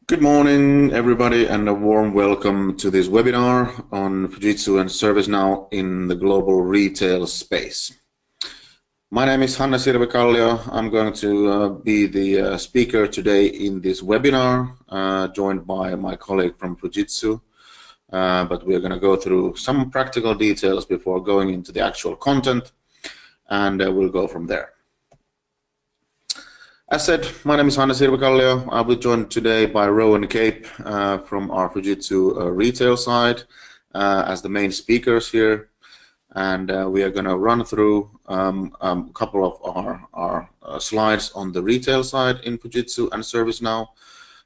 Good morning, everybody, and a warm welcome to this webinar on Fujitsu and ServiceNow in the global retail space. My name is Hanna Sirve-Kallio. I'm going to be the speaker today in this webinar, joined by my colleague from Fujitsu. But we're going to go through some practical details before going into the actual content, and we'll go from there. As said, my name is Hanna Sirve-Kallio. I'll be joined today by Rowan Cape from our Fujitsu retail side as the main speakers here. And we are going to run through a couple of our slides on the retail side in Fujitsu and ServiceNow.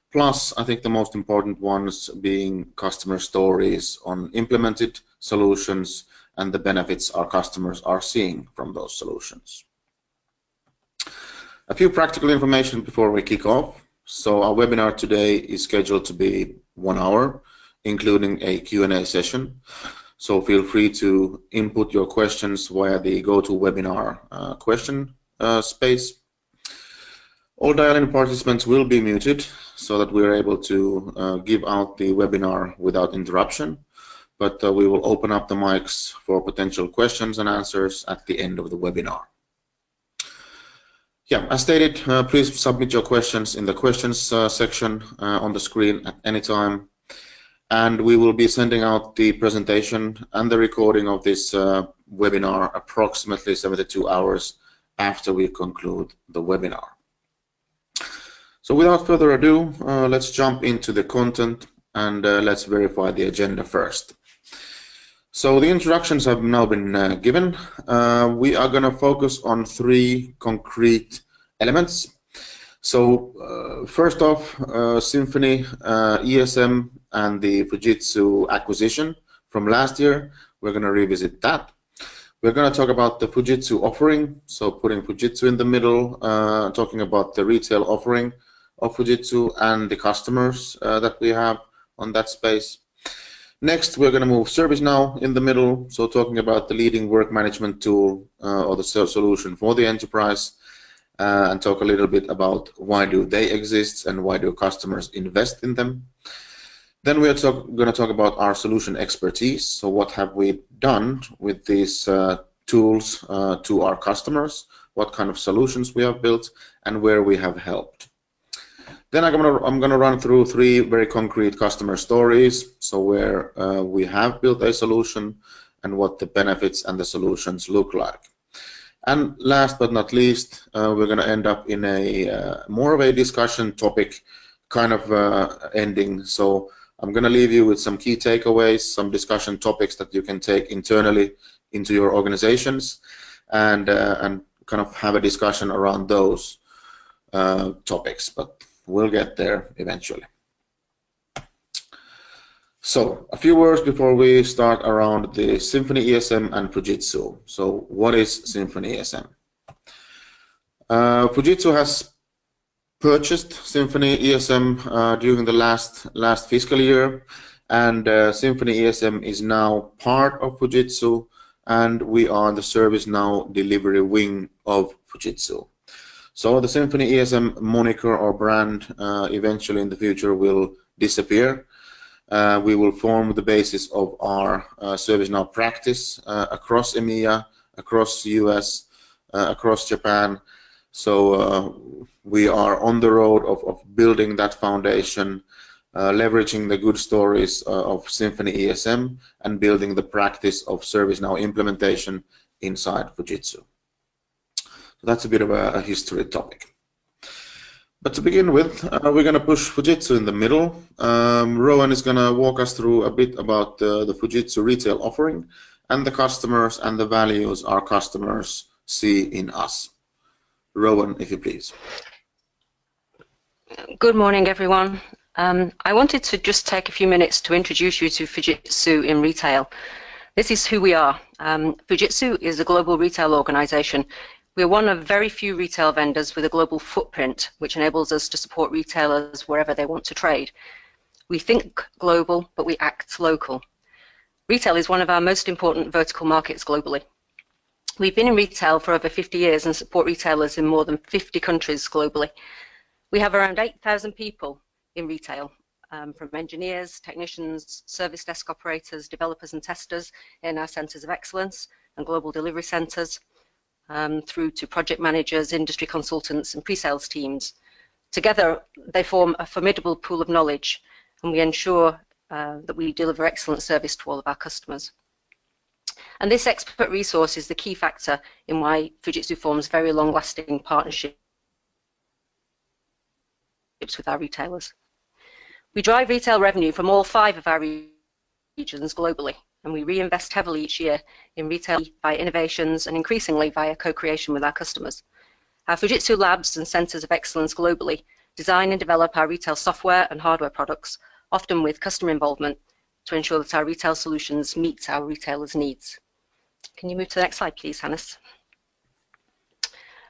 Plus, I think the most important ones being customer stories on implemented solutions and the benefits our customers are seeing from those solutions. A few practical information before we kick off. So our webinar today is scheduled to be 1 hour, including a Q&A session. So feel free to input your questions via the GoToWebinar question space. All dial-in participants will be muted so that we're able to give out the webinar without interruption. But we will open up the mics for potential questions and answers at the end of the webinar. Yeah, as stated, please submit your questions in the questions section on the screen at any time. And we will be sending out the presentation and the recording of this webinar approximately 72 hours after we conclude the webinar. So without further ado, let's jump into the content and let's verify the agenda first. So the introductions have now been given. We are going to focus on 3 concrete elements. So first off, Symphony ESM and the Fujitsu acquisition from last year. We're going to revisit that. We're going to talk about the Fujitsu offering, so putting Fujitsu in the middle, talking about the retail offering of Fujitsu and the customers that we have on that space. Next, we're going to move ServiceNow in the middle, so talking about the leading work management tool or the solution for the enterprise, and talk a little bit about why do they exist and why do customers invest in them. Then we are going to talk about our solution expertise, so what have we done with these tools to our customers, what kind of solutions we have built, and where we have helped. Then I'm going to run through 3 very concrete customer stories, so where we have built a solution and what the benefits and the solutions look like. And last but not least, we're going to end up in a more of a discussion topic kind of ending. So I'm going to leave you with some key takeaways, some discussion topics that you can take internally into your organizations and kind of have a discussion around those topics. But we'll get there eventually. So a few words before we start around the Symphony ESM and Fujitsu. So what is Symphony ESM? Fujitsu has purchased Symphony ESM during the last fiscal year, and Symphony ESM is now part of Fujitsu, and we are the ServiceNow delivery wing of Fujitsu. So the Symphony ESM moniker or brand eventually in the future will disappear. We will form the basis of our ServiceNow practice across EMEA, across US, across Japan. So we are on the road of building that foundation, leveraging the good stories of Symphony ESM and building the practice of ServiceNow implementation inside Fujitsu. So that's a bit of a history topic. But to begin with, we're going to push Fujitsu in the middle. Rowan is going to walk us through a bit about the Fujitsu retail offering and the customers and the values our customers see in us. Rowan, if you please. Good morning, everyone. I wanted to just take a few minutes to introduce you to Fujitsu in retail. This is who we are. Fujitsu is a global retail organization. We're one of very few retail vendors with a global footprint, which enables us to support retailers wherever they want to trade. We think global, but we act local. Retail is one of our most important vertical markets globally. We've been in retail for over 50 years and support retailers in more than 50 countries globally. We have around 8,000 people in retail, from engineers, technicians, service desk operators, developers and testers in our centres of excellence and global delivery centres, through to project managers, industry consultants and pre-sales teams. Together, they form a formidable pool of knowledge, and we ensure that we deliver excellent service to all of our customers. And this expert resource is the key factor in why Fujitsu forms very long-lasting partnerships with our retailers. We drive retail revenue from all 5 of our regions globally, and we reinvest heavily each year in retail via innovations and increasingly via co-creation with our customers. Our Fujitsu labs and centres of excellence globally design and develop our retail software and hardware products, often with customer involvement, to ensure that our retail solutions meet our retailers' needs. Can you move to the next slide, please, Hannes?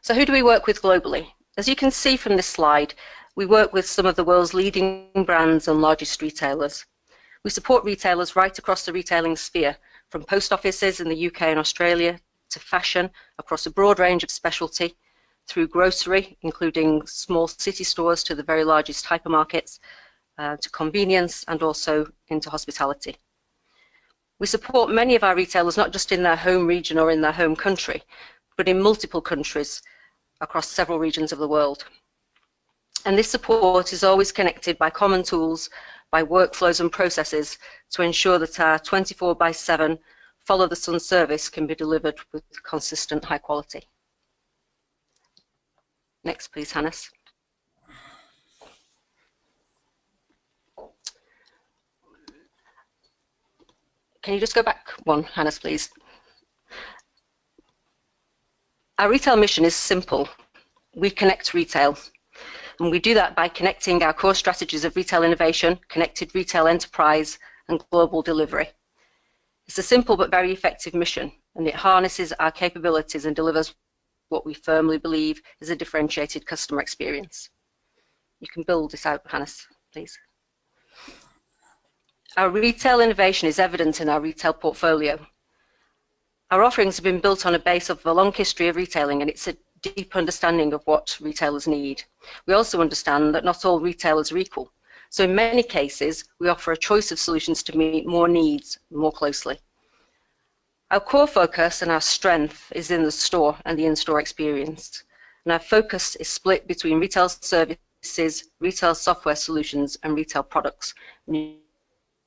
So who do we work with globally? As you can see from this slide, we work with some of the world's leading brands and largest retailers. We support retailers right across the retailing sphere, from post offices in the UK and Australia to fashion across a broad range of specialty, through grocery, including small city stores to the very largest hypermarkets, to convenience, and also into hospitality. We support many of our retailers not just in their home region or in their home country, but in multiple countries across several regions of the world. And this support is always connected by common tools, by workflows and processes to ensure that our 24/7 follow the sun service can be delivered with consistent high quality. Next, please, Hannes. Can you just go back one, Hannes, please? Our retail mission is simple. We connect retail. And we do that by connecting our core strategies of retail innovation, connected retail enterprise, and global delivery. It's a simple but very effective mission, and it harnesses our capabilities and delivers what we firmly believe is a differentiated customer experience. You can build this out, Hannes, please. Our retail innovation is evident in our retail portfolio. Our offerings have been built on a base of a long history of retailing, and it's a deep understanding of what retailers need. We also understand that not all retailers are equal. So in many cases, we offer a choice of solutions to meet more needs more closely. Our core focus and our strength is in the store and the in-store experience. And our focus is split between retail services, retail software solutions, and retail products. And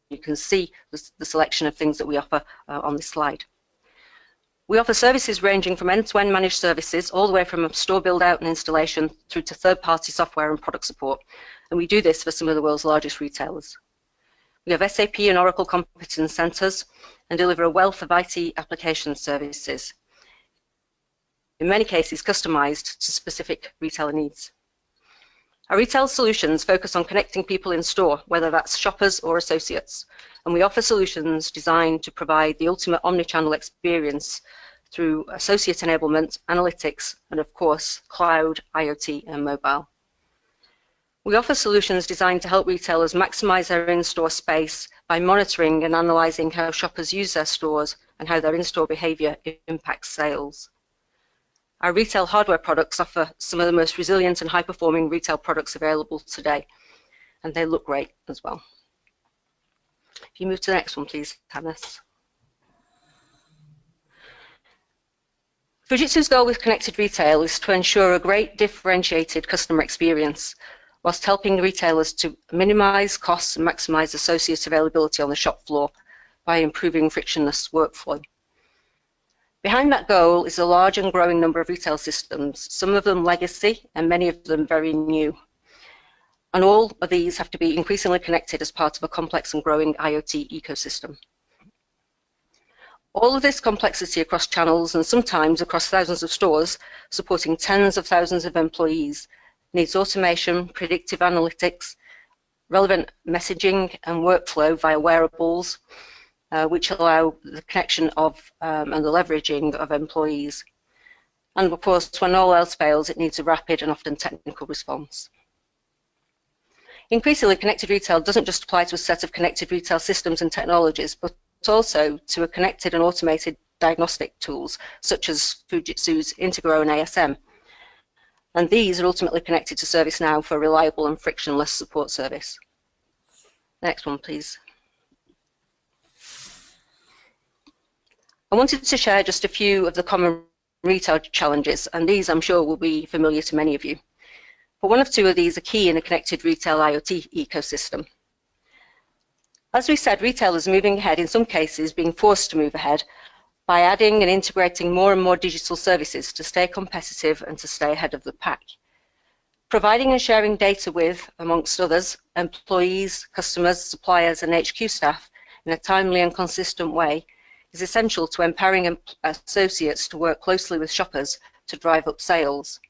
you can see the selection of things that we offer on this slide. We offer services ranging from end-to-end managed services, all the way from a store build-out and installation through to third-party software and product support. And we do this for some of the world's largest retailers. We have SAP and Oracle competence centers and deliver a wealth of IT application services, in many cases customized to specific retailer needs. Our retail solutions focus on connecting people in store, whether that's shoppers or associates, and we offer solutions designed to provide the ultimate omni-channel experience through associate enablement, analytics, and of course, cloud, IoT, and mobile. We offer solutions designed to help retailers maximize their in-store space by monitoring and analyzing how shoppers use their stores and how their in-store behavior impacts sales. Our retail hardware products offer some of the most resilient and high-performing retail products available today, and they look great as well. If you move to the next one, please, Hannes. Fujitsu's goal with Connected Retail is to ensure a great differentiated customer experience whilst helping retailers to minimize costs and maximize associate availability on the shop floor by improving frictionless workflow. Behind that goal is a large and growing number of retail systems, some of them legacy and many of them very new. And all of these have to be increasingly connected as part of a complex and growing IoT ecosystem. All of this complexity across channels and sometimes across thousands of stores, supporting tens of thousands of employees, needs automation, predictive analytics, relevant messaging and workflow via wearables, which allow the connection of and the leveraging of employees. And of course, when all else fails, it needs a rapid and often technical response. Increasingly, connected retail doesn't just apply to a set of connected retail systems and technologies, but also to a connected and automated diagnostic tools, such as Fujitsu's Integro and ASM. And these are ultimately connected to ServiceNow for reliable and frictionless support service. Next one, please. I wanted to share just a few of the common retail challenges, and these I'm sure will be familiar to many of you. But one of two of these are key in a connected retail IoT ecosystem. As we said, retailers are moving ahead, in some cases being forced to move ahead, by adding and integrating more and more digital services to stay competitive and to stay ahead of the pack. Providing and sharing data with, amongst others, employees, customers, suppliers and HQ staff in a timely and consistent way is essential to empowering associates to work closely with shoppers to drive up sales,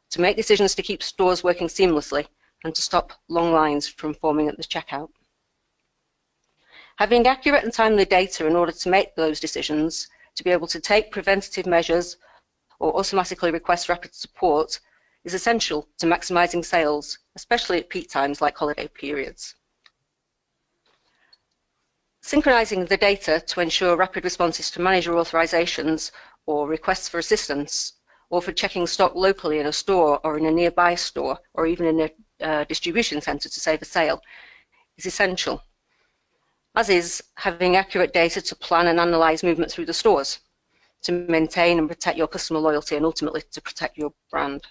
to make decisions to keep stores working seamlessly, and to stop long lines from forming at the checkout. Having accurate and timely data in order to make those decisions, to be able to take preventative measures or automatically request rapid support is essential to maximising sales, especially at peak times like holiday periods. Synchronising the data to ensure rapid responses to manager authorisations or requests for assistance, or for checking stock locally in a store or in a nearby store, or even in a distribution centre to save a sale, is essential, as is having accurate data to plan and analyse movement through the stores, to maintain and protect your customer loyalty and ultimately to protect your brand.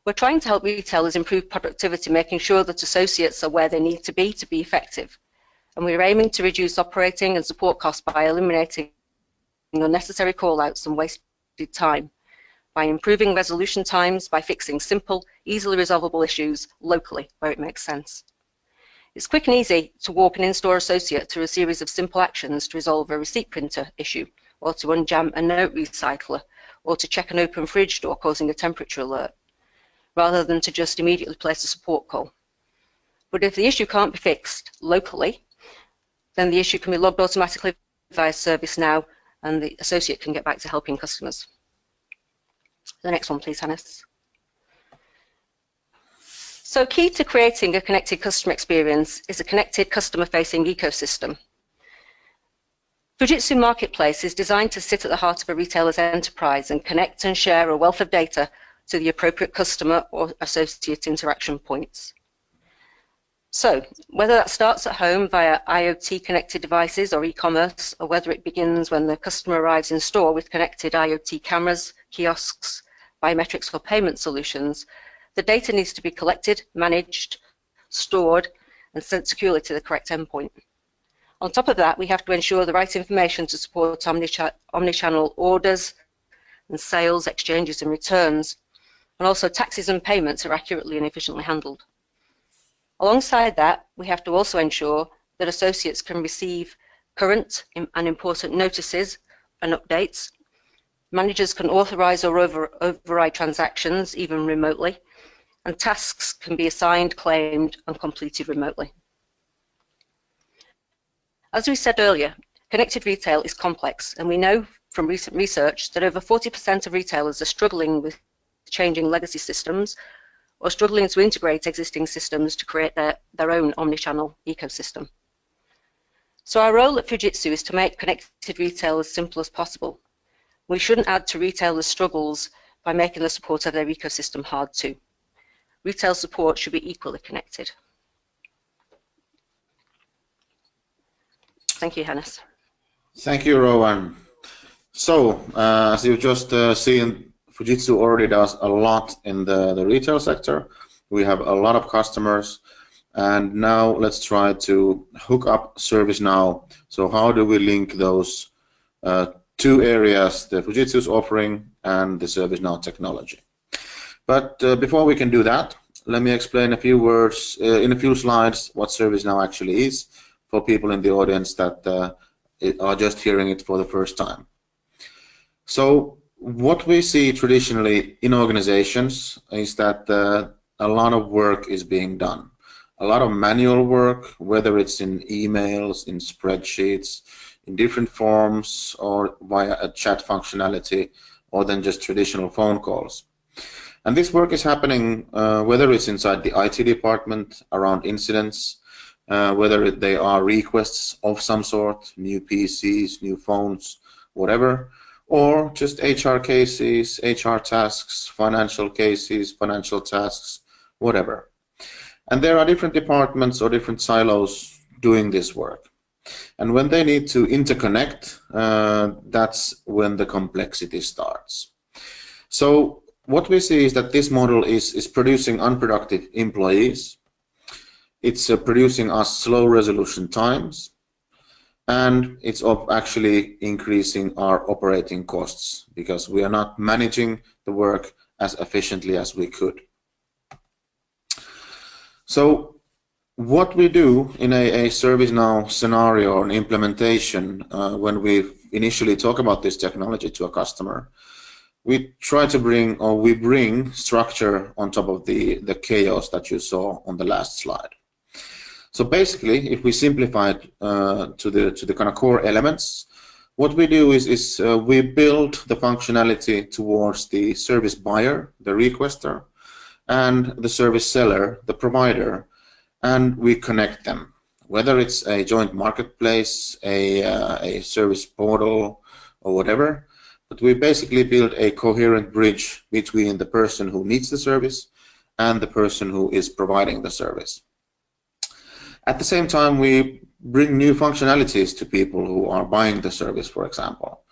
We're trying to help retailers improve productivity, making sure that associates are where they need to be effective. And we're aiming to reduce operating and support costs by eliminating unnecessary call-outs and wasted time, by improving resolution times, by fixing simple, easily resolvable issues locally where it makes sense. It's quick and easy to walk an in-store associate through a series of simple actions to resolve a receipt printer issue, or to unjam a note recycler, or to check an open fridge door causing a temperature alert, rather than to just immediately place a support call. But if the issue can't be fixed locally, then the issue can be logged automatically via ServiceNow and the associate can get back to helping customers. The next one, please, Hannes. So key to creating a connected customer experience is a connected customer-facing ecosystem. Fujitsu Marketplace is designed to sit at the heart of a retailer's enterprise and connect and share a wealth of data to the appropriate customer or associate interaction points. So, whether that starts at home via IoT connected devices or e-commerce, or whether it begins when the customer arrives in store with connected IoT cameras, kiosks, biometrics or payment solutions, the data needs to be collected, managed, stored, and sent securely to the correct endpoint. On top of that, we have to ensure the right information to support omnichannel orders and sales, exchanges and returns, and also taxes and payments are accurately and efficiently handled. Alongside that, we have to also ensure that associates can receive current and important notices and updates. Managers can authorize or override transactions, even remotely, and tasks can be assigned, claimed, and completed remotely. As we said earlier, connected retail is complex, and we know from recent research that over 40% of retailers are struggling with changing legacy systems or struggling to integrate existing systems to create their own omnichannel ecosystem. So our role at Fujitsu is to make connected retail as simple as possible. We shouldn't add to retailers' struggles by making the support of their ecosystem hard too. Retail support should be equally connected. Thank you, Hannes. Thank you, Rowan. So, as you've just seen, Fujitsu already does a lot in the retail sector. We have a lot of customers, and now let's try to hook up ServiceNow. So how do we link those two areas, the Fujitsu's offering and the ServiceNow technology? But before we can do that, let me explain a few words in a few slides what ServiceNow actually is for people in the audience that are just hearing it for the first time. So what we see traditionally in organizations is that a lot of work is being done. A lot of manual work, whether it's in emails, in spreadsheets, in different forms, or via a chat functionality, or then just traditional phone calls. And this work is happening whether it's inside the IT department around incidents, whether they are requests of some sort, new PCs, new phones, whatever, or just HR cases, HR tasks, financial cases, financial tasks, whatever. And there are different departments or different silos doing this work. And when they need to interconnect, that's when the complexity starts. So what we see is that this model is producing unproductive employees. It's producing us slow resolution times, and it's actually increasing our operating costs because we are not managing the work as efficiently as we could. So what we do in a ServiceNow scenario or an implementation when we initially talk about this technology to a customer, we try to bring structure on top of the chaos that you saw on the last slide. So basically, if we simplify it to the kind of core elements, what we do is we build the functionality towards the service buyer, the requester, and the service seller, the provider, and we connect them, whether it's a joint marketplace, a service portal, or whatever. But we basically build a coherent bridge between the person who needs the service and the person who is providing the service. At the same time, we bring new functionalities to people who are buying the service, for example.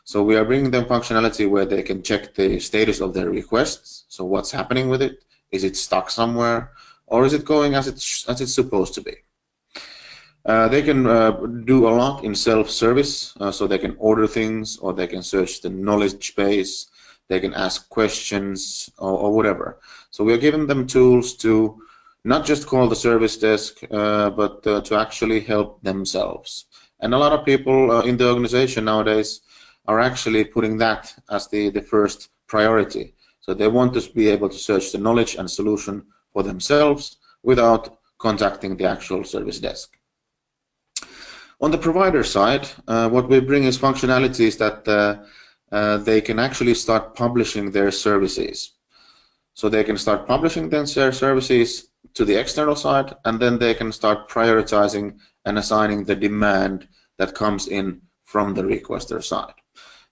So we are bringing them functionality where they can check the status of their requests. So what's happening with it? Is it stuck somewhere? Or is it going as it's supposed to be? They can do a lot in self-service, so they can order things, or they can search the knowledge base, they can ask questions, or whatever. So we are giving them tools to not just call the service desk, but to actually help themselves. And a lot of people in the organization nowadays are actually putting that as the first priority. So they want to be able to search the knowledge and solution for themselves without contacting the actual service desk. On the provider side, what we bring is functionalities that they can actually start publishing their services. So they can start publishing their services to the external side, and then they can start prioritizing and assigning the demand that comes in from the requester side.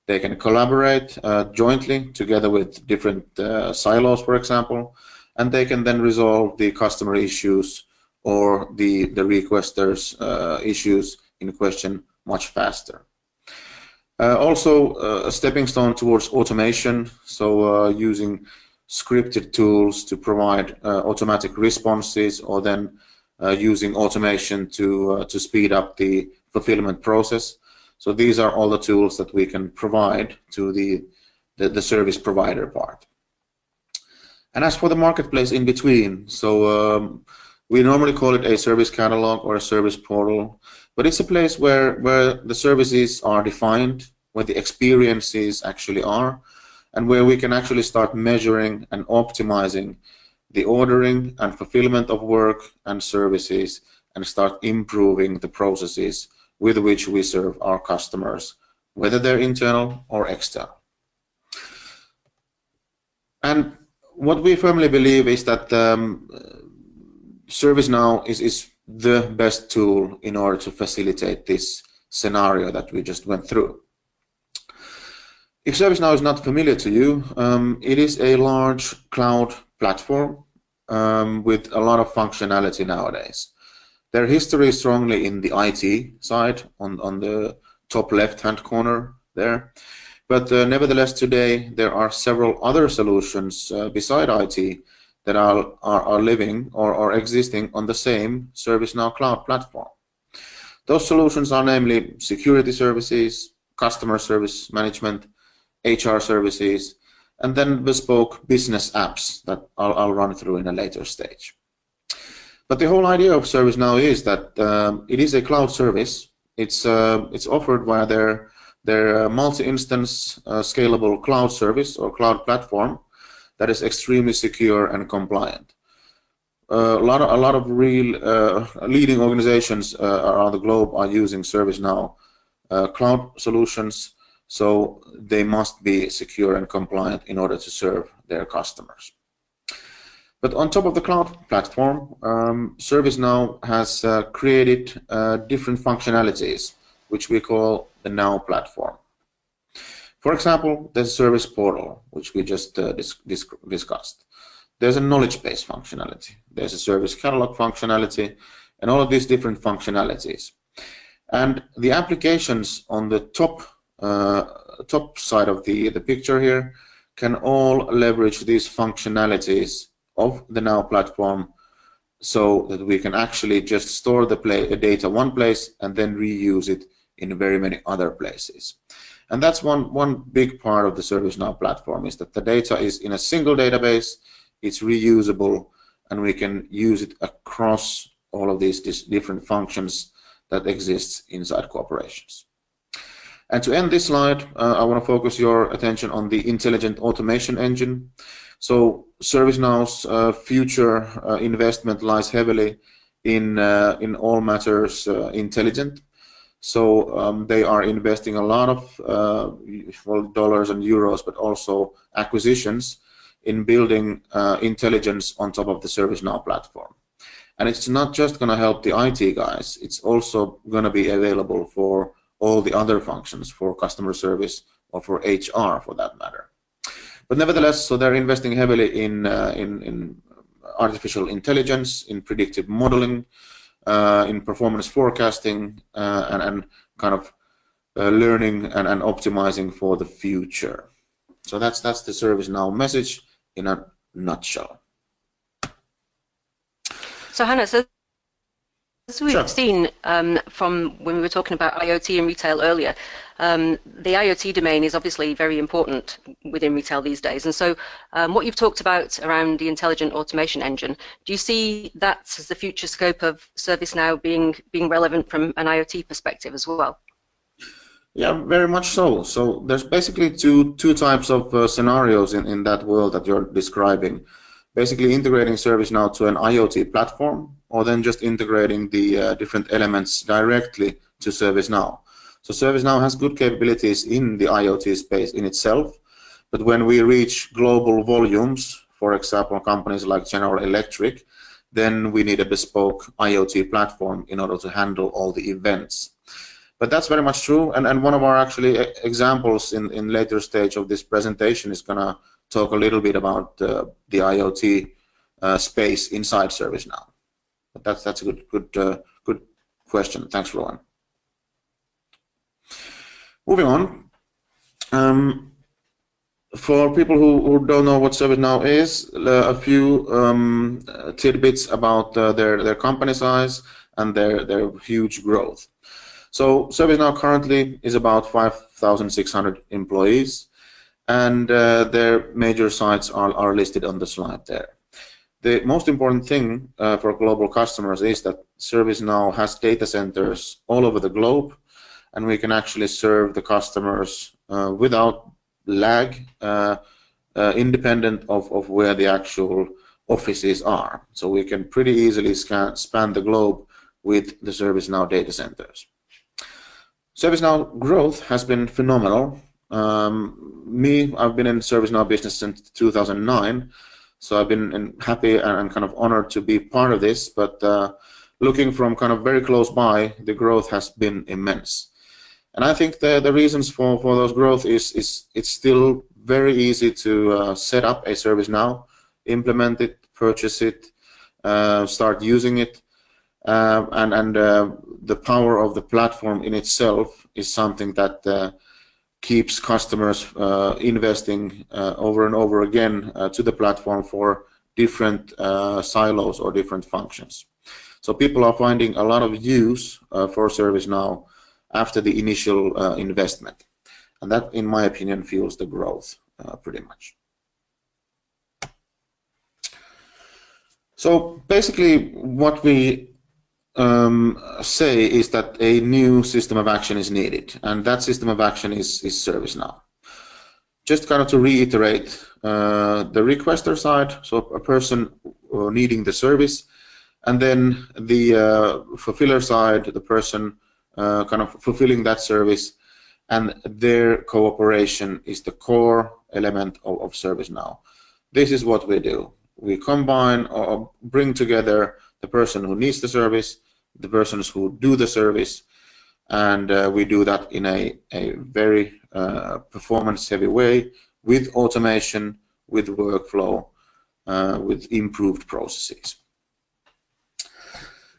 They can collaborate jointly together with different silos, for example, and they can then resolve the customer issues or the requester's issues in question much faster. Also a stepping stone towards automation, so using scripted tools to provide automatic responses, or then using automation to speed up the fulfillment process. So these are all the tools that we can provide to the service provider part. And as for the marketplace in between, so we normally call it a service catalog or a service portal, but it's a place where the services are defined, where the experiences actually are, and where we can actually start measuring and optimizing the ordering and fulfillment of work and services, and start improving the processes with which we serve our customers, whether they're internal or external. And what we firmly believe is that ServiceNow is the best tool in order to facilitate this scenario that we just went through. If ServiceNow is not familiar to you, it is a large cloud platform with a lot of functionality nowadays. Their history is strongly in the IT side, on the top left-hand corner there. But nevertheless, today there are several other solutions beside IT that are living or existing on the same ServiceNow cloud platform. Those solutions are namely security services, customer service management, HR services, and then bespoke business apps that I'll run through in a later stage. But the whole idea of ServiceNow is that it is a cloud service. It's offered via their multi-instance scalable cloud service or cloud platform that is extremely secure and compliant. A lot of real leading organizations around the globe are using ServiceNow cloud solutions, so they must be secure and compliant in order to serve their customers. But on top of the cloud platform, ServiceNow has created different functionalities, which we call the Now platform. For example, there's a service portal, which we just discussed. There's a knowledge base functionality. There's a service catalog functionality, and all of these different functionalities. And the applications on the top side of the picture here can all leverage these functionalities of the Now platform, so that we can actually just store the data one place and then reuse it in very many other places. And that's one big part of the ServiceNow platform, is that the data is in a single database, it's reusable, and we can use it across all of these different functions that exists inside corporations. And to end this slide, I want to focus your attention on the intelligent automation engine. So ServiceNow's future investment lies heavily in all matters intelligent. So they are investing a lot of dollars and euros, but also acquisitions in building intelligence on top of the ServiceNow platform. And it's not just going to help the IT guys, it's also going to be available for all the other functions, for customer service or for HR for that matter. But nevertheless, so they're investing heavily in artificial intelligence, in predictive modeling, in performance forecasting, and kind of learning and optimizing for the future. So that's the ServiceNow message in a nutshell. So Hannah, so as we've Sure. seen from when we were talking about IoT and retail earlier, the IoT domain is obviously very important within retail these days. And so what you've talked about around the intelligent automation engine, do you see that as the future scope of ServiceNow being relevant from an IoT perspective as well? Yeah, very much so. So there's basically two types of scenarios in that world that you're describing. Basically integrating ServiceNow to an IoT platform, or then just integrating the different elements directly to ServiceNow. So ServiceNow has good capabilities in the IoT space in itself, but when we reach global volumes, for example, companies like General Electric, then we need a bespoke IoT platform in order to handle all the events. But that's very much true, and one of our actually examples in later stage of this presentation is going to talk a little bit about the IoT space inside ServiceNow. But that's a good question. Thanks, Rowan. Moving on. For people who don't know what ServiceNow is, a few tidbits about their company size and their huge growth. So ServiceNow currently is about 5,600 employees, and their major sites are listed on the slide there. The most important thing for global customers is that ServiceNow has data centers all over the globe, and we can actually serve the customers without lag, independent of where the actual offices are. So we can pretty easily span the globe with the ServiceNow data centers. ServiceNow growth has been phenomenal. I've been in ServiceNow business since 2009, so I've been happy and kind of honored to be part of this, but looking from kind of very close by, the growth has been immense. And I think the reasons for those growth is it's still very easy to set up a ServiceNow, implement it, purchase it, start using it, and the power of the platform in itself is something that keeps customers investing over and over again to the platform for different silos or different functions. So people are finding a lot of use for ServiceNow after the initial investment, and that, in my opinion, fuels the growth pretty much. So basically what we say is that a new system of action is needed, and that system of action is ServiceNow. Just kind of to reiterate, the requester side, so a person needing the service, and then the fulfiller side, the person kind of fulfilling that service, and their cooperation is the core element of ServiceNow. This is what we do. We combine or bring together the person who needs the service, the persons who do the service, and we do that in a very performance-heavy way, with automation, with workflow, with improved processes.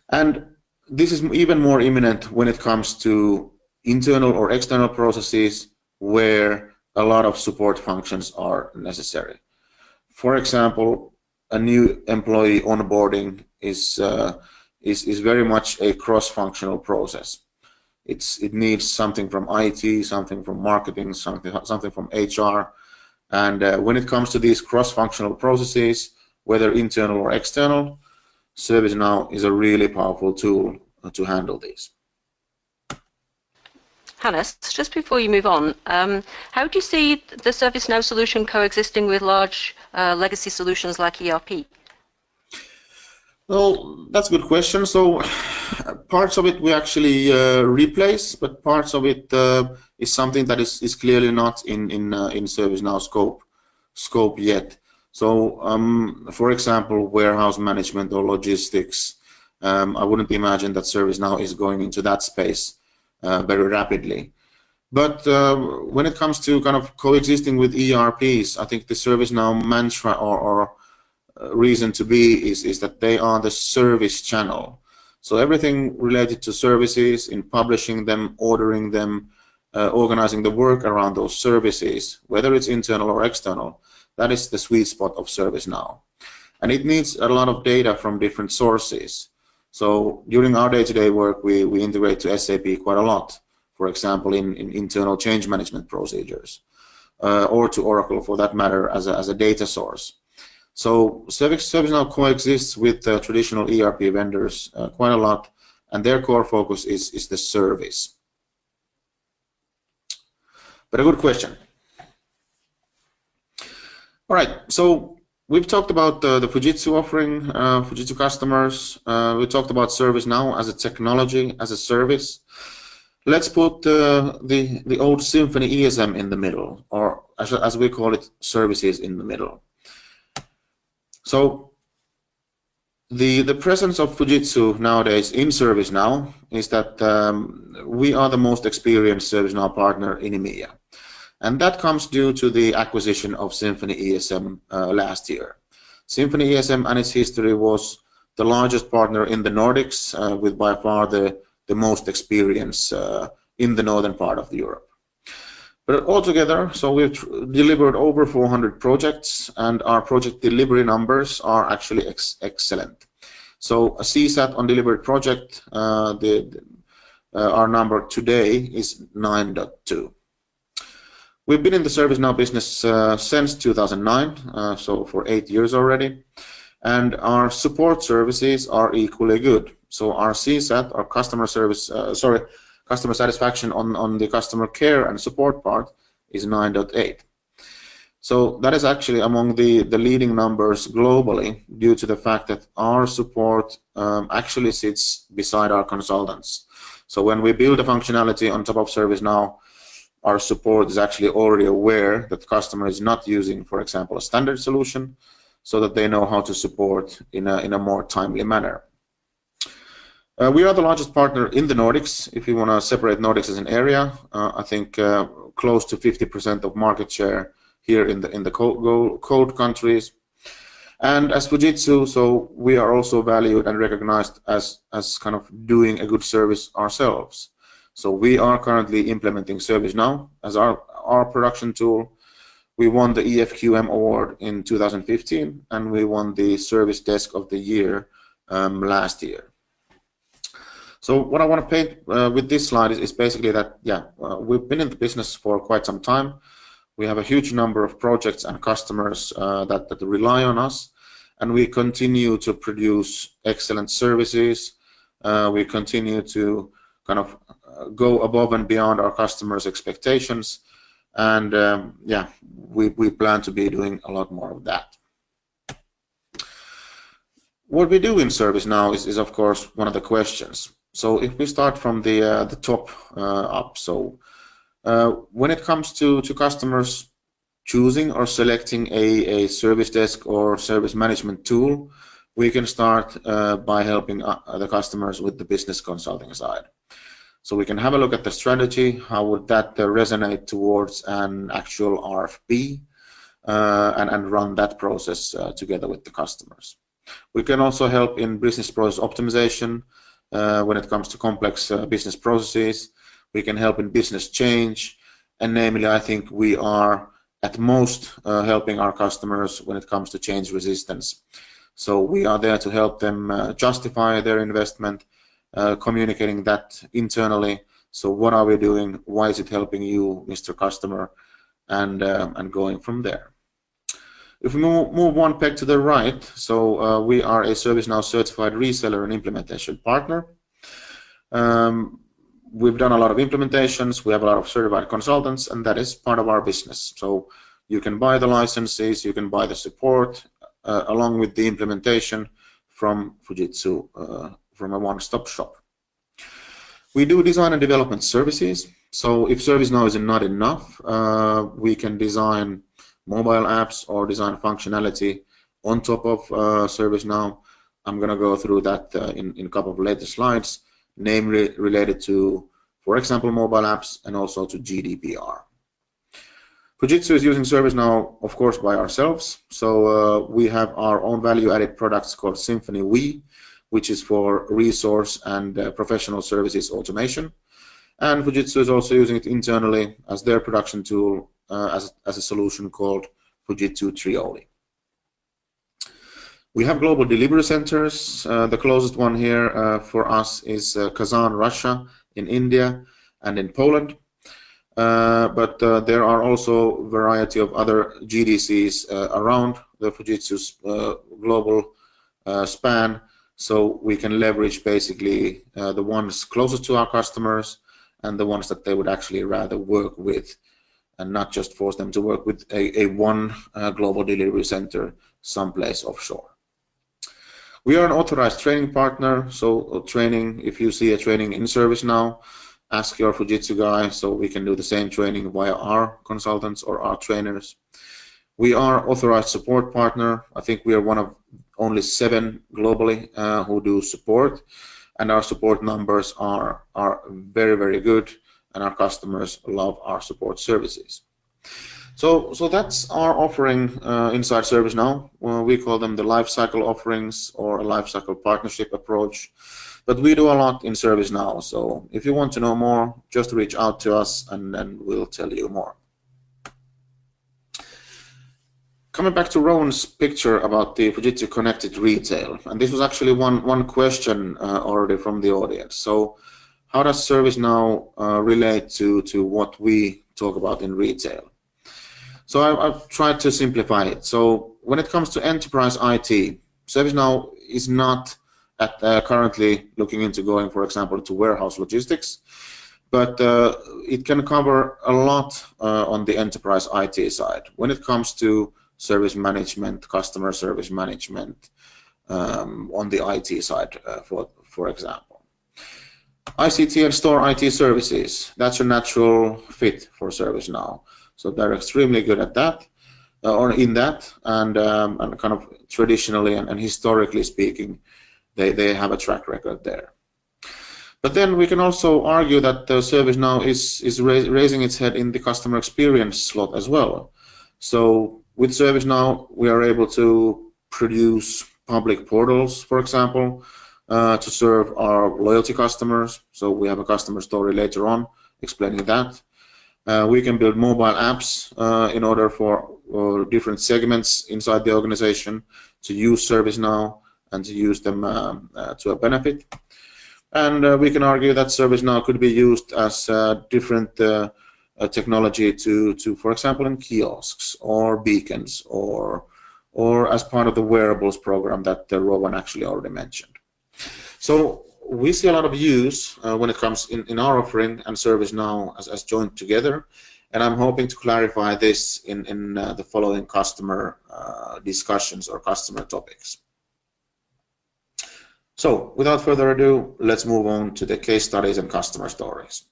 And this is even more imminent when it comes to internal or external processes where a lot of support functions are necessary. For example, a new employee onboarding is very much a cross-functional process. It needs something from IT, something from marketing, something from HR, and when it comes to these cross-functional processes, whether internal or external, ServiceNow is a really powerful tool to handle these. Hannes, just before you move on, how do you see the ServiceNow solution coexisting with large legacy solutions like ERP? Well, that's a good question. So parts of it we actually replace, but parts of it is something that is clearly not in ServiceNow scope yet. So for example, warehouse management or logistics, I wouldn't imagine that ServiceNow is going into that space very rapidly. But when it comes to kind of coexisting with ERPs, I think the ServiceNow mantra or reason to be is that they are the service channel. So everything related to services, in publishing them, ordering them, organizing the work around those services, whether it's internal or external, that is the sweet spot of ServiceNow. And it needs a lot of data from different sources. So during our day-to-day work, we integrate to SAP quite a lot, for example, in internal change management procedures, or to Oracle for that matter as a data source. So ServiceNow coexists with traditional ERP vendors quite a lot, and their core focus is the service. But a good question. All right, so we've talked about the Fujitsu offering, Fujitsu customers. We talked about ServiceNow as a technology, as a service. Let's put the old Symphony ESM in the middle, or as we call it, services in the middle. So the presence of Fujitsu nowadays in ServiceNow is that we are the most experienced ServiceNow partner in EMEA. And that comes due to the acquisition of Symphony ESM last year. Symphony ESM and its history was the largest partner in the Nordics, with by far the most experience in the northern part of Europe. But altogether, so we've delivered over 400 projects, and our project delivery numbers are actually excellent. So a CSAT on delivered project, our number today is 9.2. We've been in the ServiceNow business since 2009, so for 8 years already, and our support services are equally good. So our CSAT, our customer satisfaction on the customer care and support part is 9.8. So that is actually among the leading numbers globally, due to the fact that our support actually sits beside our consultants. So when we build a functionality on top of ServiceNow, our support is actually already aware that the customer is not using, for example, a standard solution, so that they know how to support in a more timely manner. We are the largest partner in the Nordics. If you want to separate Nordics as an area, I think close to 50% of market share here in the cold countries. And as Fujitsu, so we are also valued and recognized as kind of doing a good service ourselves. So we are currently implementing ServiceNow as our production tool. We won the EFQM award in 2015, and we won the Service Desk of the Year last year. So what I want to paint with this slide is basically that, we've been in the business for quite some time. We have a huge number of projects and customers that rely on us, and we continue to produce excellent services. We continue to kind of go above and beyond our customers' expectations, and we plan to be doing a lot more of that. What we do in ServiceNow is of course one of the questions. So if we start from the top up, so when it comes to customers choosing or selecting a service desk or service management tool, we can start by helping the customers with the business consulting side. So we can have a look at the strategy, how would that resonate towards an actual RFP, and run that process together with the customers. We can also help in business process optimization when it comes to complex business processes. We can help in business change, and namely I think we are at most helping our customers when it comes to change resistance. So we are there to help them justify their investment, communicating that internally. So what are we doing? Why is it helping you, Mr. Customer? And going from there. If we move one peg to the right, so we are a ServiceNow certified reseller and implementation partner. We've done a lot of implementations, we have a lot of certified consultants, and that is part of our business. So you can buy the licenses, you can buy the support, along with the implementation from Fujitsu, from a one-stop shop. We do design and development services. So if ServiceNow is not enough, we can design mobile apps or design functionality on top of ServiceNow. I'm going to go through that in a couple of later slides, namely related to, for example, mobile apps and also to GDPR. Fujitsu is using ServiceNow, of course, by ourselves. So we have our own value-added products called Symphony We, which is for resource and professional services automation. And Fujitsu is also using it internally as their production tool as a solution called Fujitsu Trioli. We have global delivery centers. The closest one here for us is Kazan, Russia, in India, and in Poland. But there are also a variety of other GDCs around the Fujitsu's global span, so we can leverage basically the ones closest to our customers and the ones that they would actually rather work with, and not just force them to work with a one global delivery center someplace offshore. We are an authorized training partner, so training, if you see a training in ServiceNow, ask your Fujitsu guy so we can do the same training via our consultants or our trainers. We are authorized support partner. I think we are one of only 7 globally who do support, and our support numbers are very, very good, and our customers love our support services. So that's our offering inside ServiceNow. We call them the lifecycle offerings or a lifecycle partnership approach. But we do a lot in ServiceNow, so if you want to know more, just reach out to us and then we'll tell you more. Coming back to Rowan's picture about the Fujitsu Connected retail, and this was actually one question already from the audience. So how does ServiceNow relate to what we talk about in retail? So I've tried to simplify it. So when it comes to enterprise IT, ServiceNow is not currently looking into going, for example, to warehouse logistics, but it can cover a lot on the enterprise IT side when it comes to service management, customer service management on the IT side, for example. ICT and store IT services, that's a natural fit for ServiceNow. So they're extremely good at that, or in that, and kind of traditionally and historically speaking, they have a track record there. But then we can also argue that ServiceNow is raising its head in the customer experience slot as well. So with ServiceNow, we are able to produce public portals, for example, to serve our loyalty customers. So we have a customer story later on explaining that. We can build mobile apps in order for different segments inside the organization to use ServiceNow and to use them to a benefit. And we can argue that ServiceNow could be used as different technology to, for example, in kiosks or beacons or as part of the wearables program that Rowan actually already mentioned. So we see a lot of use when it comes in our offering and ServiceNow as joined together, and I'm hoping to clarify this in the following customer discussions or customer topics. So without further ado, let's move on to the case studies and customer stories.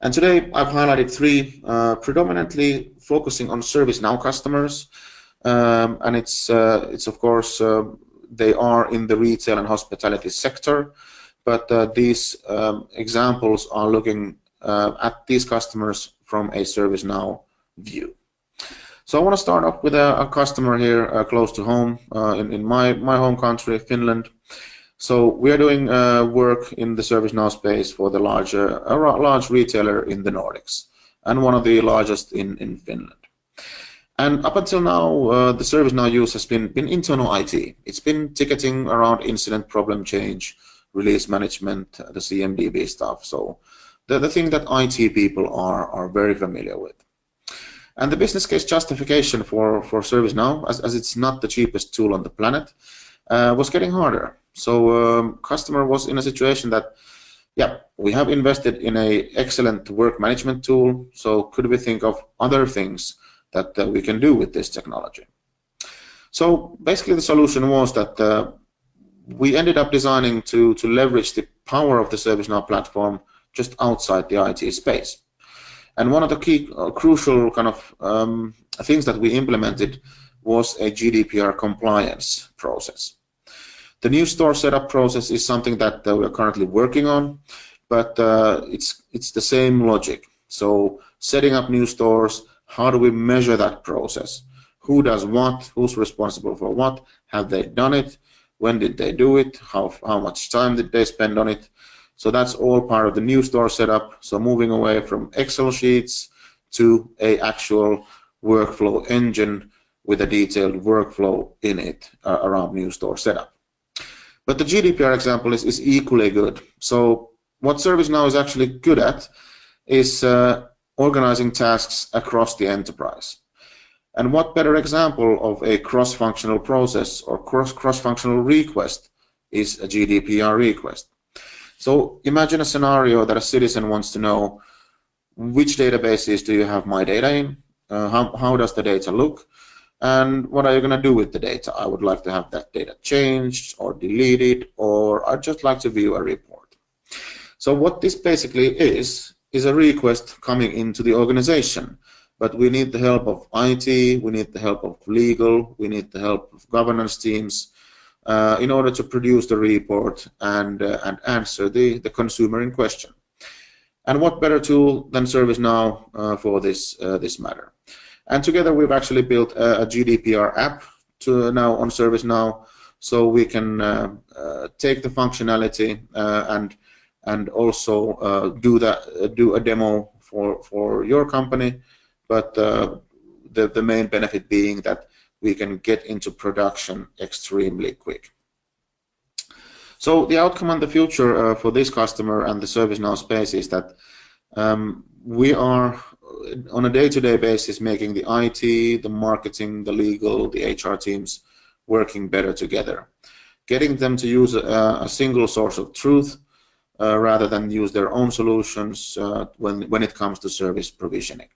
And today I've highlighted 3 predominantly focusing on ServiceNow customers, and it's of course they are in the retail and hospitality sector. but these examples are looking at these customers from a ServiceNow view. So I want to start off with a customer here close to home in my home country, Finland. So we are doing work in the ServiceNow space for the large retailer in the Nordics and one of the largest in Finland. And up until now, the ServiceNow use has been internal IT. It's been ticketing around incident, problem change, release management, the CMDB stuff. So the thing that IT people are very familiar with. And the business case justification for ServiceNow, as it's not the cheapest tool on the planet, was getting harder. So customer was in a situation that, yeah, we have invested in an excellent work management tool, so could we think of other things that we can do with this technology? So basically the solution was that we ended up designing to leverage the power of the ServiceNow platform just outside the IT space. And one of the key crucial kind of things that we implemented was a GDPR compliance process. The new store setup process is something that we are currently working on, but it's the same logic. So setting up new stores, how do we measure that process? Who does what? Who's responsible for what? Have they done it? When did they do it? How much time did they spend on it? So that's all part of the new store setup. So moving away from Excel sheets to an actual workflow engine with a detailed workflow in it around new store setup. But the GDPR example is equally good. So what ServiceNow is actually good at is organizing tasks across the enterprise. And what better example of a cross-functional process or cross-functional request is a GDPR request? So imagine a scenario that a citizen wants to know which databases do you have my data in, how does the data look, and what are you going to do with the data? I would like to have that data changed or deleted, or I'd just like to view a report. So what this basically is a request coming into the organization, but we need the help of IT, we need the help of legal, we need the help of governance teams in order to produce the report and answer the consumer in question. And what better tool than ServiceNow for this matter? And together we've actually built a GDPR app now on ServiceNow, so we can take the functionality and also do a demo for your company. But the main benefit being that we can get into production extremely quick. So the outcome and the future for this customer and the ServiceNow space is that we are on a day-to-day basis making the IT, the marketing, the legal, the HR teams working better together, getting them to use a single source of truth rather than use their own solutions when it comes to service provisioning.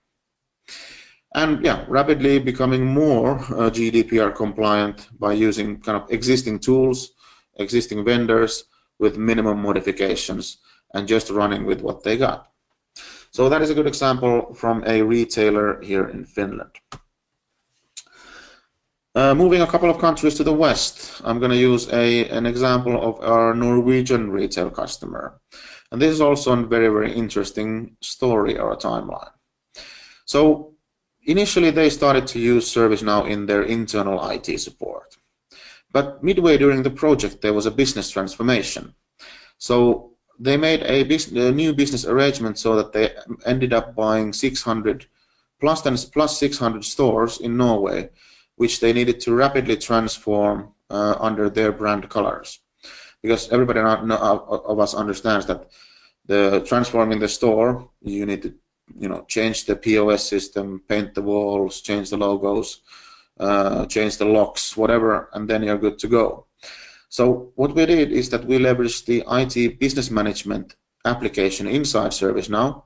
And yeah, rapidly becoming more GDPR compliant by using kind of existing tools, existing vendors with minimum modifications and just running with what they got. So that is a good example from a retailer here in Finland. Moving a couple of countries to the west, I'm going to use an example of our Norwegian retail customer. And this is also a very, very interesting story or a timeline. So initially they started to use ServiceNow in their internal IT support. But midway during the project there was a business transformation. So they made a new business arrangement so that they ended up buying 600 plus 600 stores in Norway, which they needed to rapidly transform under their brand colors. Because everybody of us understands that the transforming the store, you need to change the POS system, paint the walls, change the logos, change the locks, whatever, and then you're good to go. So what we did is that we leveraged the IT business management application inside ServiceNow,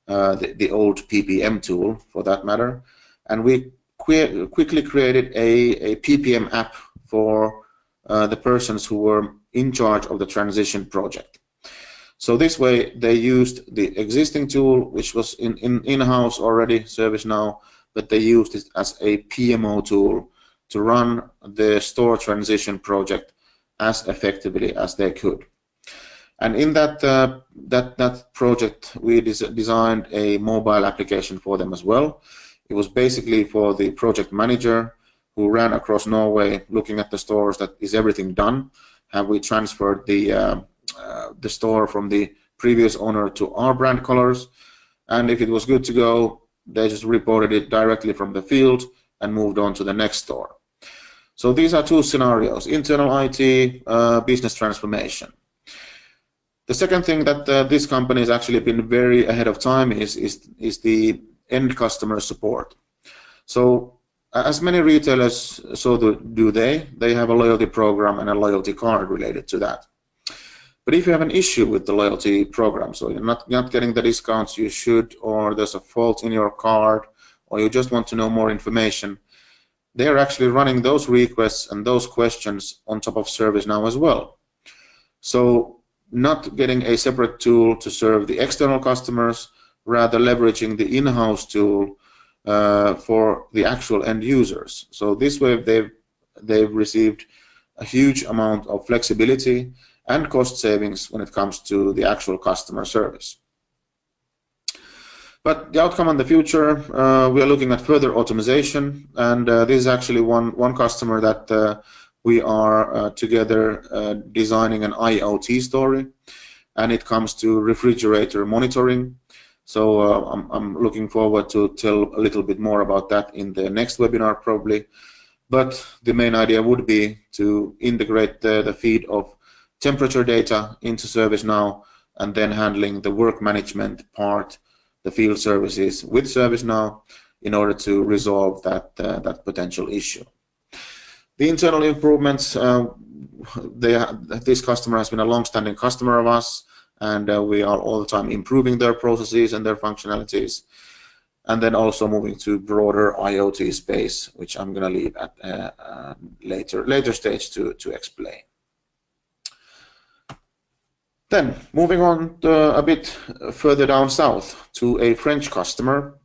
the old PPM tool for that matter, and we quickly created a PPM app for the persons who were in charge of the transition project. So this way they used the existing tool, which was in-house already, ServiceNow, but they used it as a PMO tool to run the store transition project as effectively as they could. And in that project, we designed a mobile application for them as well. It was basically for the project manager who ran across Norway, looking at the stores, that is everything done? Have we transferred the store from the previous owner to our brand colors? And if it was good to go, they just reported it directly from the field and moved on to the next store. So these are two scenarios: internal IT, business transformation. The second thing that this company has actually been very ahead of time is the end customer support. So as many retailers, so do they have a loyalty program and a loyalty card related to that. But if you have an issue with the loyalty program, so you're not getting the discounts you should, or there's a fault in your card, or you just want to know more information, they are actually running those requests and those questions on top of ServiceNow as well. So not getting a separate tool to serve the external customers, rather leveraging the in-house tool for the actual end users. So this way they've received a huge amount of flexibility and cost savings when it comes to the actual customer service. But the outcome in the future, we are looking at further automation, and this is actually one customer that we are together designing an IoT story, and it comes to refrigerator monitoring. So I'm looking forward to tell a little bit more about that in the next webinar probably. But the main idea would be to integrate the feed of temperature data into ServiceNow, and then handling the work management part, the field services with ServiceNow, in order to resolve that potential issue. The internal improvements, this customer has been a long-standing customer of us, and we are all the time improving their processes and their functionalities, and then also moving to broader IoT space, which I'm going to leave at a later stage to explain. Then moving on a bit further down south to a French customer,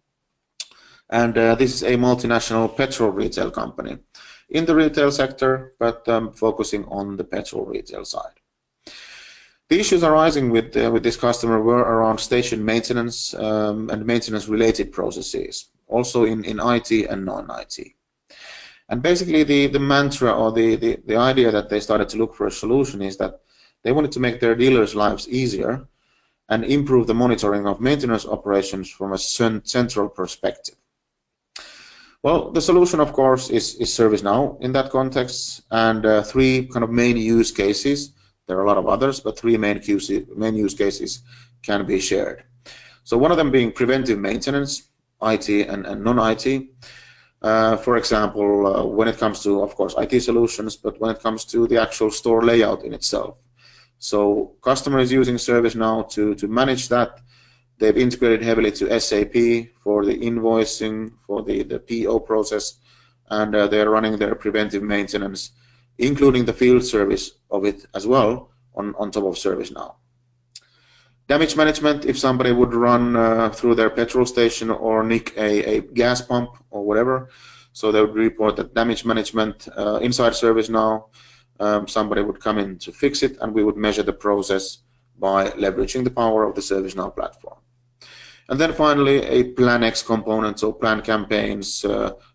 and this is a multinational petrol retail company in the retail sector, but focusing on the petrol retail side. The issues arising with this customer were around station maintenance and maintenance-related processes, also in IT and non-IT. And basically the mantra, or the idea that they started to look for a solution, is that they wanted to make their dealers' lives easier and improve the monitoring of maintenance operations from a central perspective. Well, the solution, of course, is ServiceNow in that context, and three kind of main use cases. There are a lot of others, but three main use cases can be shared. So one of them being preventive maintenance, IT and non-IT. For example, when it comes to, of course, IT solutions, but when it comes to the actual store layout in itself. So customer is using ServiceNow to manage that. They've integrated heavily to SAP for the invoicing, for the PO process, and they're running their preventive maintenance, including the field service of it as well, on top of ServiceNow. Damage management, if somebody would run through their petrol station or nick a gas pump or whatever, so they would report that damage management inside ServiceNow. Somebody would come in to fix it, and we would measure the process by leveraging the power of the ServiceNow platform. And then finally, a Plan X component, so plan campaigns,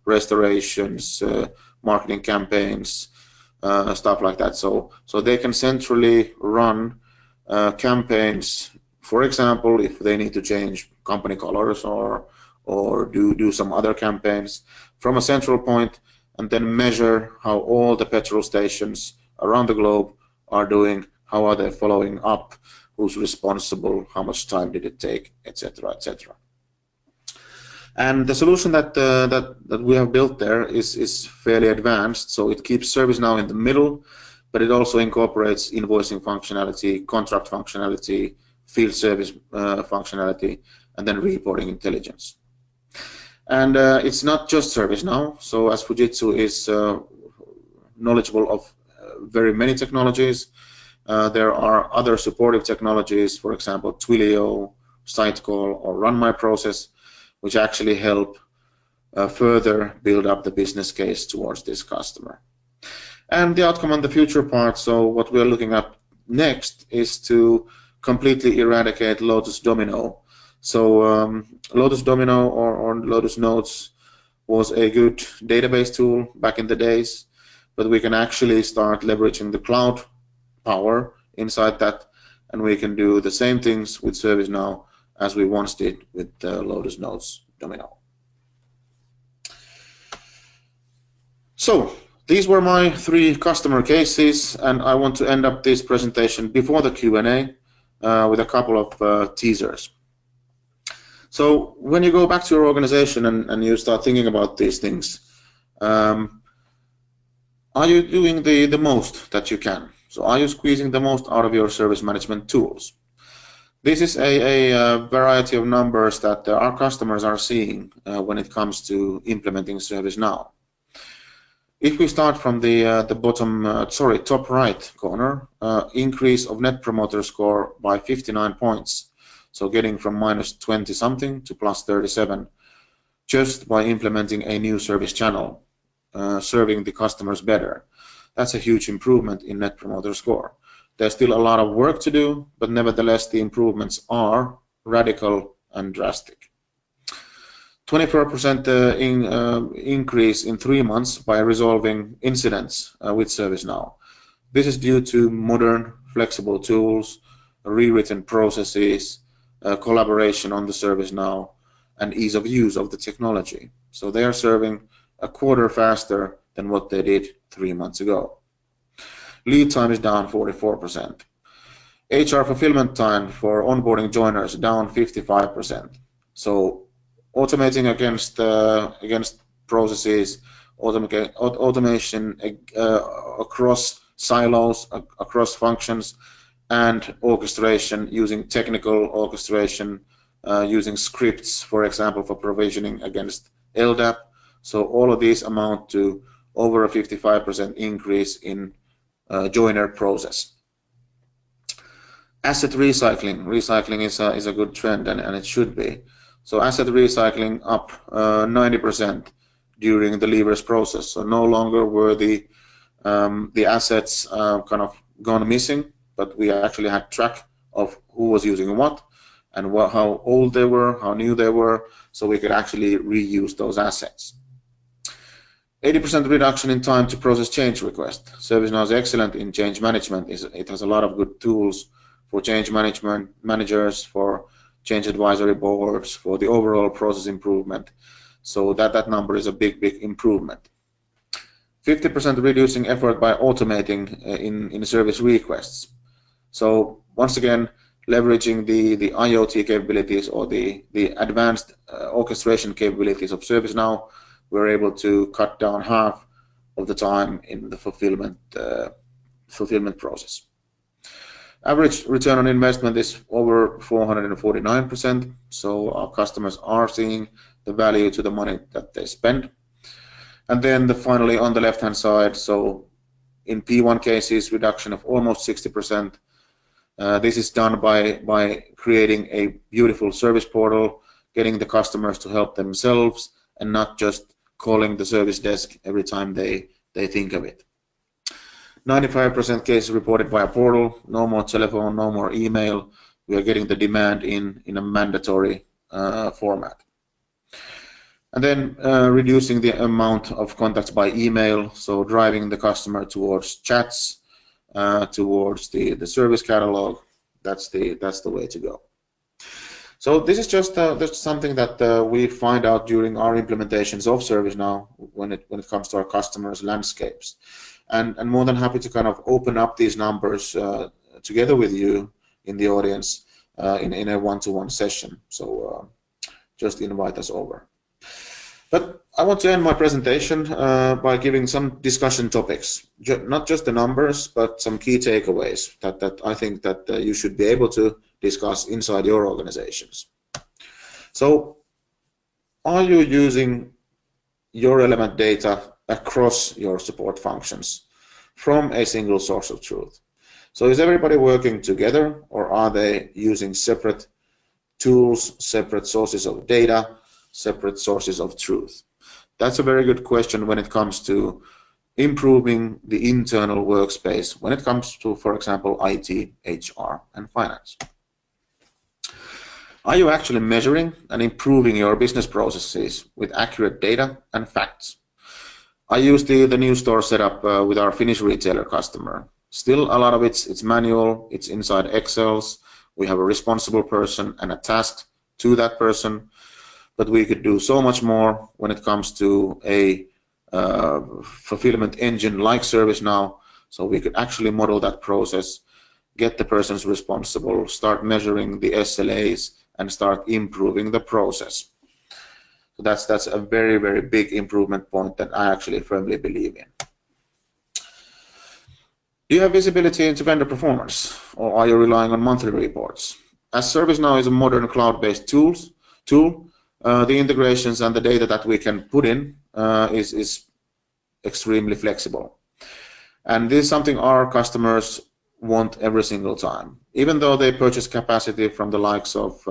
restorations, marketing campaigns, stuff like that. So they can centrally run campaigns. For example, if they need to change company colors or do some other campaigns from a central point, and then measure how all the petrol stations around the globe are doing, how are they following up, who's responsible, how much time did it take, etc., etc. And the solution that we have built there is fairly advanced, so it keeps ServiceNow in the middle, but it also incorporates invoicing functionality, contract functionality, field service functionality, and then reporting intelligence. And it's not just ServiceNow, so as Fujitsu is knowledgeable of very many technologies, there are other supportive technologies, for example, Twilio, Sitecall, or Run My Process, which actually help further build up the business case towards this customer. And the outcome on the future part, so what we're looking at next is to completely eradicate Lotus Domino. So Lotus Domino or Lotus Notes was a good database tool back in the days, but we can actually start leveraging the cloud power inside that, and we can do the same things with ServiceNow as we once did with Lotus Notes Domino. So these were my 3 customer cases, and I want to end up this presentation before the Q&A with a couple of teasers. So when you go back to your organization and you start thinking about these things, are you doing the most that you can? So are you squeezing the most out of your service management tools? This is a variety of numbers that our customers are seeing when it comes to implementing ServiceNow. If we start from the top right corner, increase of Net Promoter Score by 59 points. So getting from -20 something to +37 just by implementing a new service channel, serving the customers better. That's a huge improvement in Net Promoter Score. There's still a lot of work to do, but nevertheless the improvements are radical and drastic. 24% increase in 3 months by resolving incidents with ServiceNow. This is due to modern, flexible tools, rewritten processes, collaboration on the ServiceNow, and ease of use of the technology. So they are serving a quarter faster than what they did 3 months ago. Lead time is down 44%. HR fulfillment time for onboarding joiners down 55%. So automating against processes, automation across silos, across functions, and orchestration using technical orchestration, using scripts, for example, for provisioning against LDAP. So all of these amount to over a 55% increase in joiner process. Asset recycling. Recycling is a good trend, and it should be. So asset recycling up 90% during the levers process. So no longer were the assets kind of gone missing, but we actually had track of who was using what and how old they were, how new they were, so we could actually reuse those assets. 80% reduction in time to process change request. ServiceNow is excellent in change management. It has a lot of good tools for change management managers, for change advisory boards, for the overall process improvement. So that number is a big improvement. 50% reducing effort by automating in service requests. So once again, leveraging the IoT capabilities or the advanced orchestration capabilities of ServiceNow, we're able to cut down half of the time in the fulfillment process. Average return on investment is over 449%, so our customers are seeing the value to the money that they spend. And then finally on the left hand side, so in P1 cases, reduction of almost 60%. This is done by creating a beautiful service portal, getting the customers to help themselves and not just calling the service desk every time they think of it. 95% cases reported via portal, no more telephone, no more email. We are getting the demand in a mandatory format. And then reducing the amount of contacts by email, so driving the customer towards chats, towards the service catalog. That's the way to go. So this is just something that we find out during our implementations of ServiceNow when it comes to our customers' landscapes, and more than happy to kind of open up these numbers together with you in the audience in a one-to-one session. So just invite us over. But I want to end my presentation by giving some discussion topics, not just the numbers, but some key takeaways that I think that you should be able to discuss inside your organizations. So, are you using your relevant data across your support functions from a single source of truth? So is everybody working together, or are they using separate tools, separate sources of data, separate sources of truth? That's a very good question when it comes to improving the internal workspace when it comes to, for example, IT, HR, and finance. Are you actually measuring and improving your business processes with accurate data and facts? I use the new store setup with our Finnish retailer customer. Still, a lot of it's manual, it's inside Excels. We have a responsible person and a task to that person, but we could do so much more when it comes to a fulfillment engine like ServiceNow, so we could actually model that process, get the persons responsible, start measuring the SLAs, and start improving the process. So that's a very, very big improvement point that I actually firmly believe in. Do you have visibility into vendor performance, or are you relying on monthly reports? As ServiceNow is a modern cloud-based tool, the integrations and the data that we can put in is extremely flexible. And this is something our customers want every single time. Even though they purchase capacity from the likes of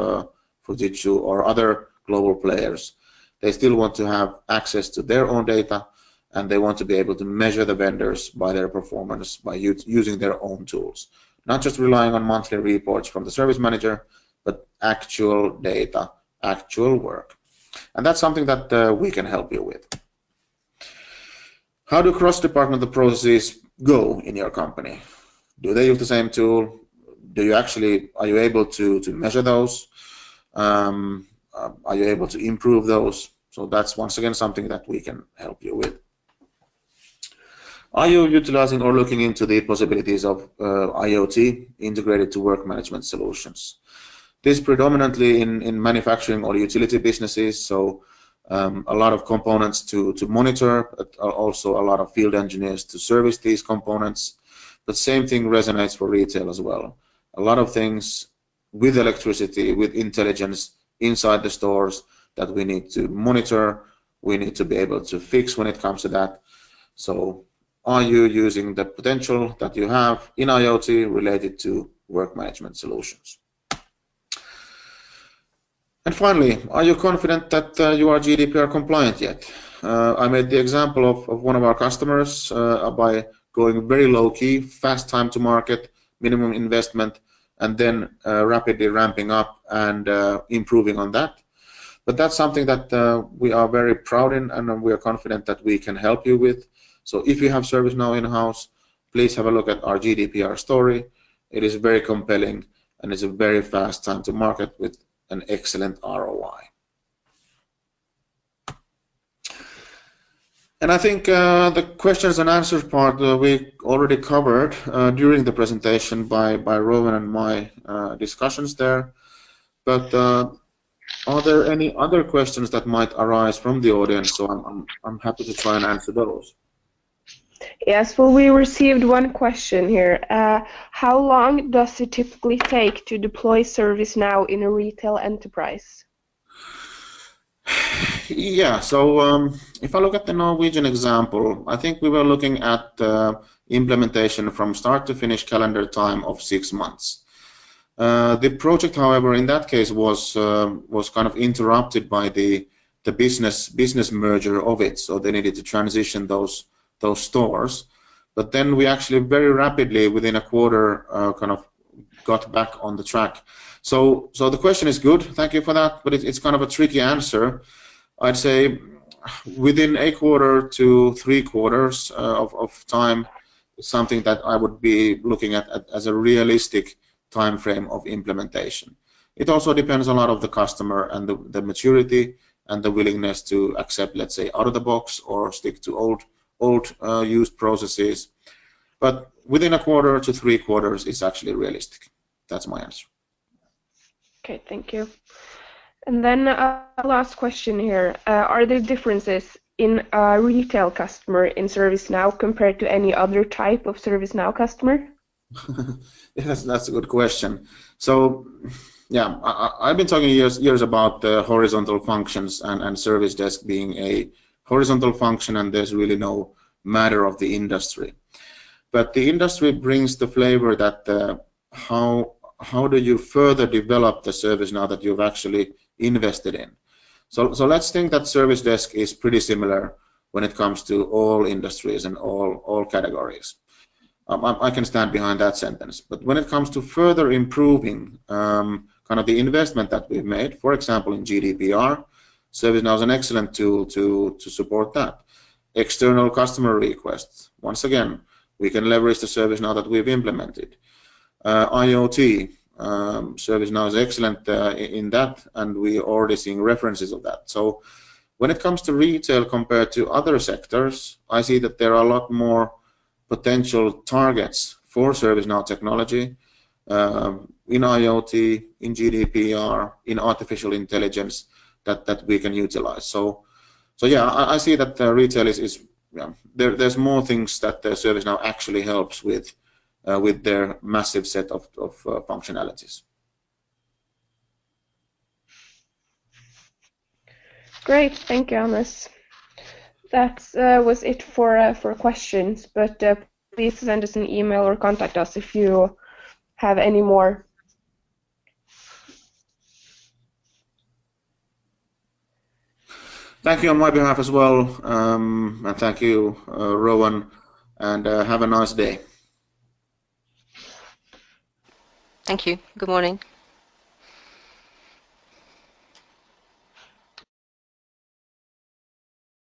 Fujitsu or other global players, they still want to have access to their own data, and they want to be able to measure the vendors by their performance by using their own tools. Not just relying on monthly reports from the service manager, but actual data, actual work. And that's something that we can help you with. How do cross-departmental processes go in your company? Do they use the same tool? Are you able to measure those? Are you able to improve those? So that's once again something that we can help you with. Are you utilizing or looking into the possibilities of IoT integrated to work management solutions? This predominantly in manufacturing or utility businesses, so a lot of components to monitor, but also a lot of field engineers to service these components. The same thing resonates for retail as well. A lot of things with electricity, with intelligence inside the stores that we need to monitor, we need to be able to fix when it comes to that. So are you using the potential that you have in IoT related to work management solutions? And finally, are you confident that you are GDPR compliant yet? I made the example of one of our customers by going very low-key, fast time to market, minimum investment, and then rapidly ramping up and improving on that. But that's something that we are very proud in, and we are confident that we can help you with. So if you have ServiceNow in-house, please have a look at our GDPR story. It is very compelling, and it's a very fast time to market with an excellent ROI. And I think the questions and answers part we already covered during the presentation by Rowan and my discussions there. But are there any other questions that might arise from the audience? So I'm happy to try and answer those. Yes, well, we received one question here. How long does it typically take to deploy ServiceNow in a retail enterprise? Yeah, so if I look at the Norwegian example, I think we were looking at implementation from start to finish calendar time of 6 months. The project, however, in that case was kind of interrupted by the business merger of it, so they needed to transition those stores. But then we actually very rapidly, within a quarter, kind of got back on the track. So the question is good, thank you for that, but it's kind of a tricky answer. I'd say within a quarter to 3 quarters of time is something that I would be looking at as a realistic time frame of implementation. It also depends a lot of the customer and the maturity and the willingness to accept, let's say, out of the box or stick to old used processes. But within a quarter to 3 quarters is actually realistic. That's my answer. Okay, thank you. And then last question here. Are there differences in a retail customer in ServiceNow compared to any other type of ServiceNow customer? Yes, that's a good question. So, yeah, I've been talking years about the horizontal functions and service desk being a horizontal function, and there's really no matter of the industry. But the industry brings the flavor that how do you further develop the service now that you've actually invested in? So let's think that service desk is pretty similar when it comes to all industries and all categories. I can stand behind that sentence. But when it comes to further improving kind of the investment that we've made, for example, in GDPR, ServiceNow is an excellent tool to support that. External customer requests, once again, we can leverage the ServiceNow that we've implemented. IoT, ServiceNow is excellent in that, and we're already seeing references of that. So when it comes to retail compared to other sectors, I see that there are a lot more potential targets for ServiceNow technology in IoT, in GDPR, in artificial intelligence that we can utilize. So yeah, I see that retail is there's more things that ServiceNow actually helps with their massive set of functionalities. Great, thank you, Hannes. That was it for questions, but please send us an email or contact us if you have any more. Thank you on my behalf as well, and thank you, Rowan, and have a nice day. Thank you. Good morning.